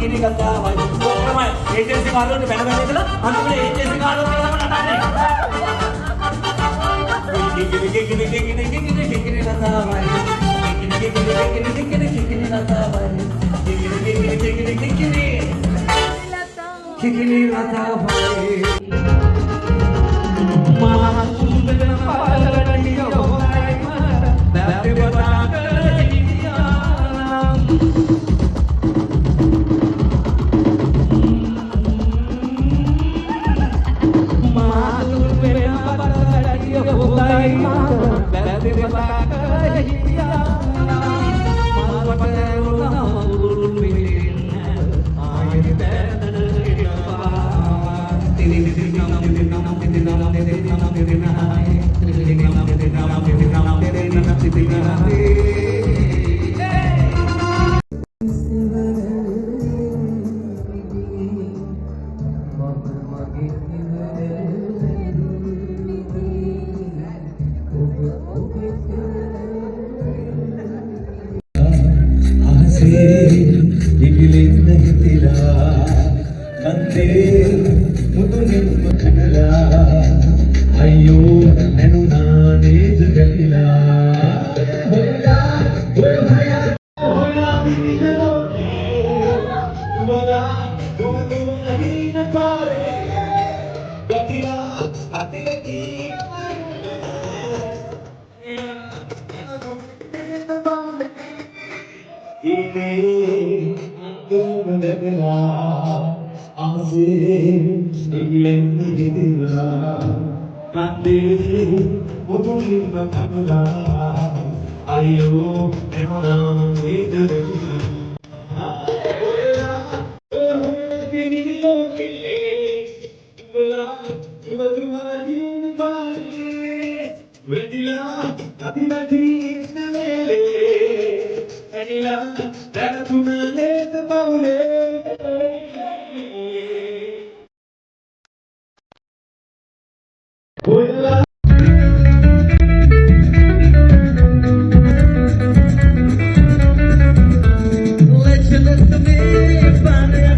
කිකිලි කතාවයි. කොහොමයි agency කාර්යවලට බැන බැන ඉඳලා අන්තිමට ඒජන්සි කාර්යවලට තමයි නටන්නේ. කිකිලි කිකිලි කිකිලි කිකිලි කිකිලි කතාවයි. කිකිලි කිකිලි කිකිලි කිකිලි කිකිලි කතාවයි. කිකිලි කිකිලි කිකිලි කිකිලි කිකිලි කතාවයි. මහා සුන්දර පාලකණිය හොයයි මාර බැටි බතාක හිටියා මහා සුන්දර පාලකණිය හොයයි මාර බැටි බතාක හිටියා මාවට උනා උරුල් විදින්න ආයෙත් අයියෝ නැනුනානේ ජගලිලා හොයලා විනෝනේ වලා දුදුමහින පාරේ ගතිලා අතිලකී ඉනේ දුමදලා ආසේ ඉල්ලෙන් නිදිලා Mati mutulim pamela ayo emana itu ini lokile bela batumarin bali wedila adinati namele enila daratunale tapaule Let's let me find